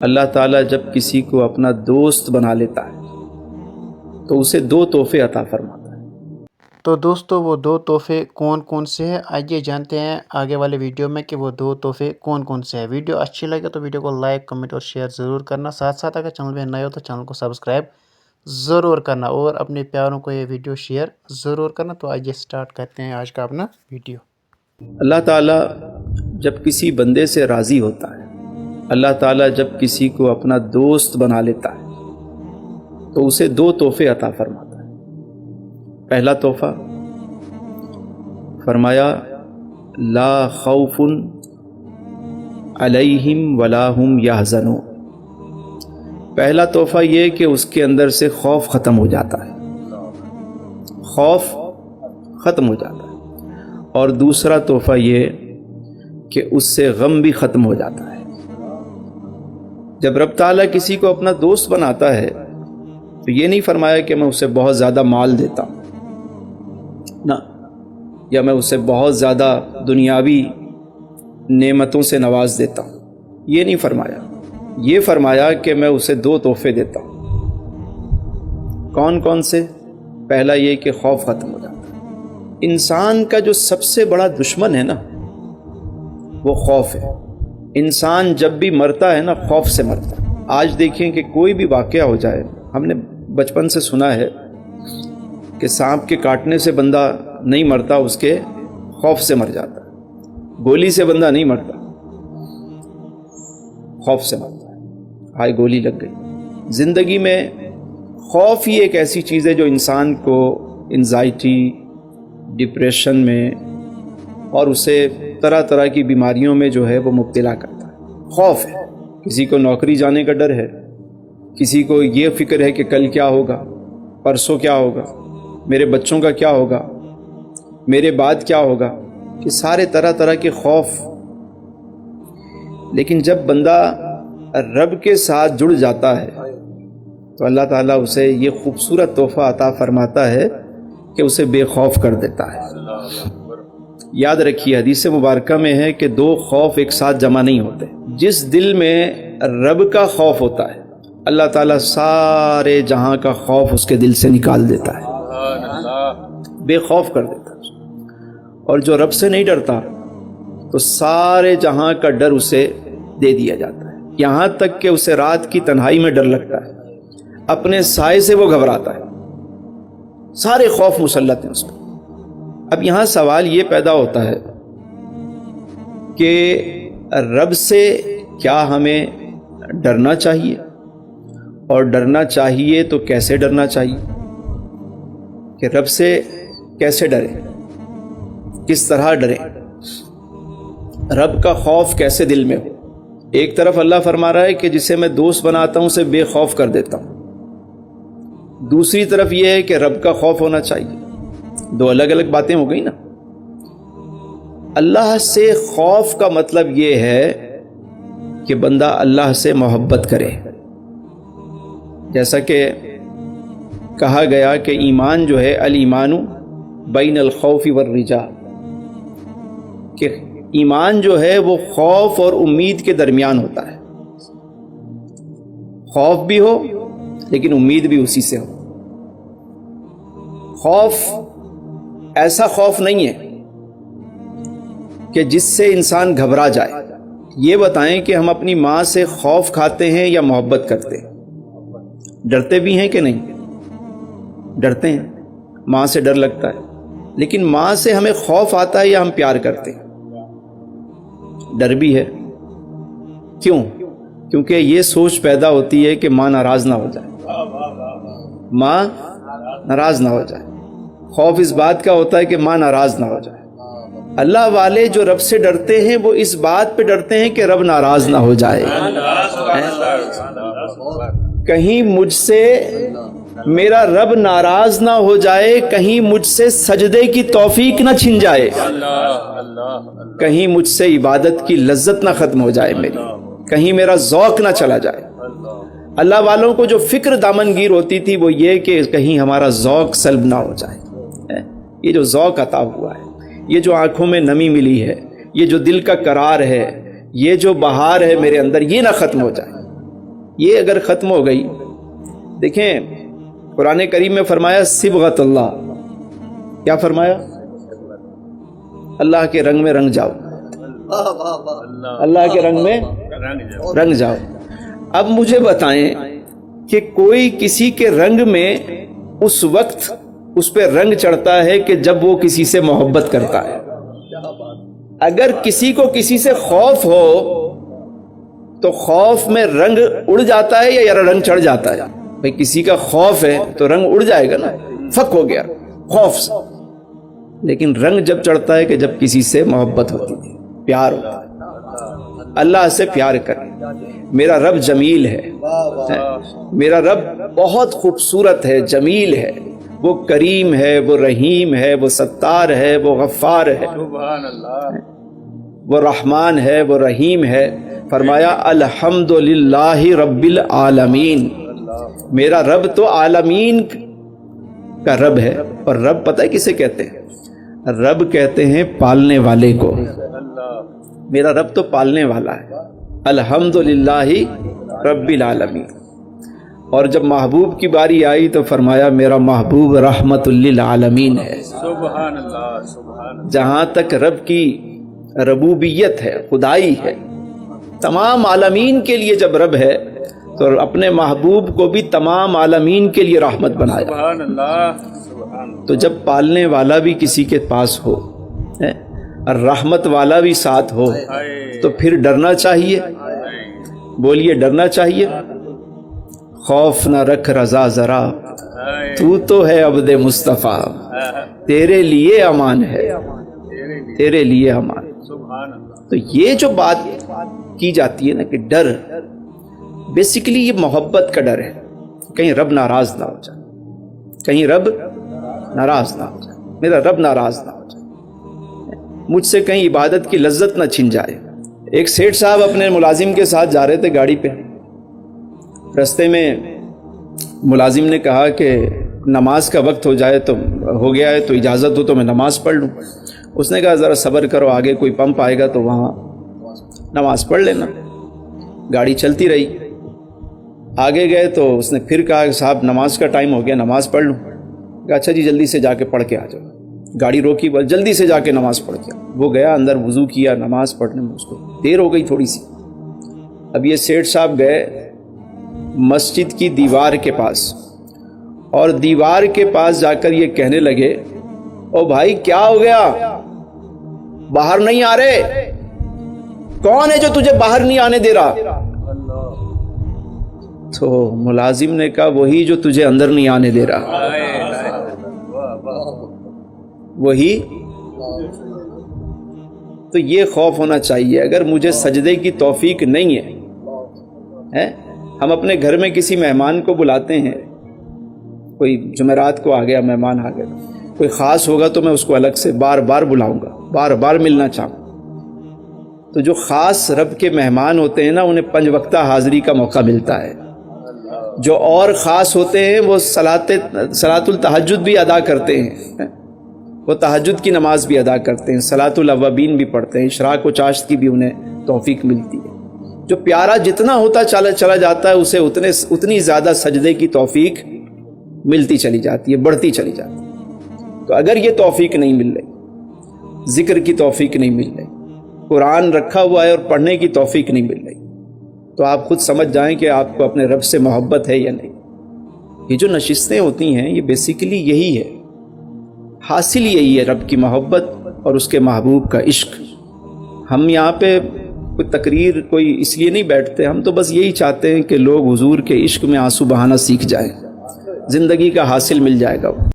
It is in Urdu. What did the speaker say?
اللہ تعالیٰ جب کسی کو اپنا دوست بنا لیتا ہے تو اسے دو تحفے عطا فرماتا ہے۔ تو دوستو وہ دو تحفے کون کون سے ہیں، آئیے جانتے ہیں آگے والے ویڈیو میں کہ وہ دو تحفے کون کون سے ہیں۔ ویڈیو اچھی لگے تو ویڈیو کو لائک، کمنٹ اور شیئر ضرور کرنا، ساتھ ساتھ اگر چینل میں نئے ہو تو چینل کو سبسکرائب ضرور کرنا اور اپنے پیاروں کو یہ ویڈیو شیئر ضرور کرنا۔ تو آئیے سٹارٹ کرتے ہیں آج کا اپنا ویڈیو۔ اللہ تعالیٰ جب کسی بندے سے راضی ہوتا ہے، اللہ تعالیٰ جب کسی کو اپنا دوست بنا لیتا ہے تو اسے دو تحفے عطا فرماتا ہے۔ پہلا تحفہ فرمایا لا خوف علیہم ولا ہم یحزنون۔ پہلا تحفہ یہ کہ اس کے اندر سے خوف ختم ہو جاتا ہے، خوف ختم ہو جاتا ہے۔ اور دوسرا تحفہ یہ کہ اس سے غم بھی ختم ہو جاتا ہے۔ جب رب تعالیٰ کسی کو اپنا دوست بناتا ہے تو یہ نہیں فرمایا کہ میں اسے بہت زیادہ مال دیتا ہوں نہ، یا میں اسے بہت زیادہ دنیاوی نعمتوں سے نواز دیتا ہوں، یہ نہیں فرمایا۔ یہ فرمایا کہ میں اسے دو تحفے دیتا ہوں۔ کون کون سے؟ پہلا یہ کہ خوف ختم ہو جاتا ہے۔ انسان کا جو سب سے بڑا دشمن ہے نا، وہ خوف ہے۔ انسان جب بھی مرتا ہے نا، خوف سے مرتا ہے۔ آج دیکھیں کہ کوئی بھی واقعہ ہو جائے، ہم نے بچپن سے سنا ہے کہ سانپ کے کاٹنے سے بندہ نہیں مرتا، اس کے خوف سے مر جاتا ہے۔ گولی سے بندہ نہیں مرتا، خوف سے مرتا ہے۔ ہائے گولی لگ گئی۔ زندگی میں خوف ہی ایک ایسی چیز ہے جو انسان کو انزائٹی، ڈپریشن میں اور اسے طرح طرح کی بیماریوں میں جو ہے وہ مبتلا کرتا ہے۔ خوف ہے۔ کسی کو نوکری جانے کا ڈر ہے، کسی کو یہ فکر ہے کہ کل کیا ہوگا، پرسوں کیا ہوگا، میرے بچوں کا کیا ہوگا، میرے بعد کیا ہوگا، کہ سارے طرح طرح کے خوف۔ لیکن جب بندہ رب کے ساتھ جڑ جاتا ہے تو اللہ تعالیٰ اسے یہ خوبصورت تحفہ عطا فرماتا ہے کہ اسے بے خوف کر دیتا ہے۔ یاد رکھیے حدیث مبارکہ میں ہے کہ دو خوف ایک ساتھ جمع نہیں ہوتے۔ جس دل میں رب کا خوف ہوتا ہے، اللہ تعالیٰ سارے جہاں کا خوف اس کے دل سے نکال دیتا ہے، بے خوف کر دیتا ہے۔ اور جو رب سے نہیں ڈرتا تو سارے جہاں کا ڈر اسے دے دیا جاتا ہے، یہاں تک کہ اسے رات کی تنہائی میں ڈر لگتا ہے، اپنے سائے سے وہ گھبراتا ہے، سارے خوف مسلط ہیں اس پر۔ اب یہاں سوال یہ پیدا ہوتا ہے کہ رب سے کیا ہمیں ڈرنا چاہیے، اور ڈرنا چاہیے تو کیسے ڈرنا چاہیے، کہ رب سے کیسے ڈریں، کس طرح ڈریں، رب کا خوف کیسے دل میں ہو۔ ایک طرف اللہ فرما رہا ہے کہ جسے میں دوست بناتا ہوں اسے بے خوف کر دیتا ہوں، دوسری طرف یہ ہے کہ رب کا خوف ہونا چاہیے۔ دو الگ الگ باتیں ہو گئی نا۔ اللہ سے خوف کا مطلب یہ ہے کہ بندہ اللہ سے محبت کرے، جیسا کہ کہا گیا کہ ایمان جو ہے الایمان بین الخوف والرجاء، کہ ایمان جو ہے وہ خوف اور امید کے درمیان ہوتا ہے۔ خوف بھی ہو لیکن امید بھی اسی سے ہو۔ خوف ایسا خوف نہیں ہے کہ جس سے انسان گھبرا جائے۔ یہ بتائیں کہ ہم اپنی ماں سے خوف کھاتے ہیں یا محبت کرتے ہیں؟ ڈرتے بھی ہیں کہ نہیں؟ ڈرتے ہیں، ماں سے ڈر لگتا ہے، لیکن ماں سے ہمیں خوف آتا ہے یا ہم پیار کرتے ہیں؟ ڈر بھی ہے۔ کیوں؟ کیونکہ یہ سوچ پیدا ہوتی ہے کہ ماں ناراض نہ ہو جائے، ماں ناراض نہ ہو جائے۔ خوف اس بات کا ہوتا ہے کہ ماں ناراض نہ ہو جائے۔ اللہ والے جو رب سے ڈرتے ہیں وہ اس بات پہ ڈرتے ہیں کہ رب ناراض نہ ہو جائے، کہیں مجھ سے میرا رب ناراض نہ ہو جائے، کہیں مجھ سے سجدے کی توفیق نہ چھن جائے، کہیں مجھ سے عبادت کی لذت نہ ختم ہو جائے میری، کہیں میرا ذوق نہ چلا جائے۔ اللہ والوں کو جو فکر دامنگیر ہوتی تھی وہ یہ کہ کہیں ہمارا ذوق سلب نہ ہو جائے۔ یہ جو ذوق عطا ہوا ہے، یہ جو آنکھوں میں نمی ملی ہے، یہ جو دل کا قرار ہے، یہ جو بہار ہے میرے اندر، یہ نہ ختم ہو جائے۔ یہ اگر ختم ہو گئی، دیکھیں قرآن کریم میں فرمایا صبغت اللہ، کیا فرمایا؟ اللہ کے رنگ میں رنگ جاؤ، اللہ کے رنگ میں رنگ جاؤ۔ اب مجھے بتائیں کہ کوئی کسی کے رنگ میں اس وقت اس پہ رنگ چڑھتا ہے کہ جب وہ کسی سے محبت کرتا ہے۔ اگر کسی کو کسی سے خوف ہو تو خوف میں رنگ اڑ جاتا ہے یا رنگ چڑھ جاتا ہے؟ بھئی کسی کا خوف ہے تو رنگ اڑ جائے گا نا، فک ہو گیا خوف سے۔ لیکن رنگ جب چڑھتا ہے کہ جب کسی سے محبت ہوتی ہے، پیار ہوتا ہے، اللہ سے پیار کریں۔ میرا رب جمیل ہے، میرا رب بہت خوبصورت ہے، جمیل ہے، وہ کریم ہے، وہ رحیم ہے، وہ ستار ہے، وہ غفار ہے، وہ رحمان ہے، وہ رحیم ہے۔ فرمایا الحمدللہ رب العالمین، میرا رب تو عالمین کا رب ہے۔ اور رب پتہ ہے کسے کہتے ہیں؟ رب کہتے ہیں پالنے والے کو۔ میرا رب تو پالنے والا ہے، الحمدللہ رب العالمین۔ اور جب محبوب کی باری آئی تو فرمایا میرا محبوب رحمت للعالمین ہے۔ سبحان اللہ، سبحان اللہ۔ جہاں تک رب کی ربوبیت ہے، خدائی ہے، تمام عالمین کے لیے جب رب ہے تو اپنے محبوب کو بھی تمام عالمین کے لیے رحمت بنایا۔ سبحان اللہ، سبحان اللہ۔ تو جب پالنے والا بھی کسی کے پاس ہو اور رحمت والا بھی ساتھ ہو تو پھر ڈرنا چاہیے۔ بولیے ڈرنا چاہیے۔ خوف نہ رکھ رضا ذرا، تو ہے عبد مصطفیٰ، تیرے لیے امان ہے، تیرے لیے امان۔ سبحان اللہ۔ تو یہ جو بات کی جاتی ہے نا کہ ڈر، بیسیکلی یہ محبت کا ڈر ہے، کہیں رب ناراض نہ ہو جائے، کہیں رب ناراض نہ ہو جائے، میرا رب ناراض نہ ہو جائے، مجھ سے کہیں عبادت کی لذت نہ چھن جائے۔ ایک سیٹھ صاحب اپنے ملازم کے ساتھ جا رہے تھے گاڑی پہ، رستے میں ملازم نے کہا کہ نماز کا وقت ہو گیا ہے تو اجازت ہو تو میں نماز پڑھ لوں۔ اس نے کہا ذرا صبر کرو، آگے کوئی پمپ آئے گا تو وہاں نماز پڑھ لینا۔ گاڑی چلتی رہی، آگے گئے تو اس نے پھر کہا کہ صاحب نماز کا ٹائم ہو گیا، نماز پڑھ لوں۔ کہا اچھا جی جلدی سے جا کے پڑھ کے آ جاؤ۔ گاڑی روکی، بس جلدی سے جا کے نماز پڑھ کے آؤ۔ وہ گیا اندر، وضو کیا، نماز پڑھنے میں اس کو دیر ہو گئی تھوڑی سی۔ اب یہ سیٹھ صاحب گئے مسجد کی دیوار کے پاس، اور دیوار کے پاس جا کر یہ کہنے لگے او بھائی کیا ہو گیا، باہر نہیں آ رہے؟ کون ہے جو تجھے باہر نہیں آنے دے رہا؟ تو ملازم نے کہا وہی جو تجھے اندر نہیں آنے دے رہا، وہی۔ تو یہ خوف ہونا چاہیے۔ اگر مجھے سجدے کی توفیق نہیں ہے، ہم اپنے گھر میں کسی مہمان کو بلاتے ہیں، کوئی جمعرات کو آ گیا مہمان، آ گیا، کوئی خاص ہوگا تو میں اس کو الگ سے بار بار بلاؤں گا، بار بار ملنا چاہوں۔ تو جو خاص رب کے مہمان ہوتے ہیں نا، انہیں 5 وقتہ حاضری کا موقع ملتا ہے۔ جو اور خاص ہوتے ہیں وہ صلاۃ التہجد بھی ادا کرتے ہیں، وہ تہجد کی نماز بھی ادا کرتے ہیں، صلاۃ الاوابین بھی پڑھتے ہیں، اشراق و چاشت کی بھی انہیں توفیق ملتی ہے۔ جو پیارا جتنا ہوتا چلا جاتا ہے اسے اتنی زیادہ سجدے کی توفیق ملتی چلی جاتی ہے، بڑھتی چلی جاتی ہے۔ تو اگر یہ توفیق نہیں مل رہی، ذکر کی توفیق نہیں مل رہی، قرآن رکھا ہوا ہے اور پڑھنے کی توفیق نہیں مل رہی، تو آپ خود سمجھ جائیں کہ آپ کو اپنے رب سے محبت ہے یا نہیں۔ یہ جو نشستیں ہوتی ہیں یہ بیسیکلی یہی ہے، حاصل یہی ہے، رب کی محبت اور اس کے محبوب کا عشق۔ ہم یہاں پہ کوئی تقریر کوئی اس لیے نہیں بیٹھتے، ہم تو بس یہی چاہتے ہیں کہ لوگ حضور کے عشق میں آنسو بہانا سیکھ جائیں، زندگی کا حاصل مل جائے گا۔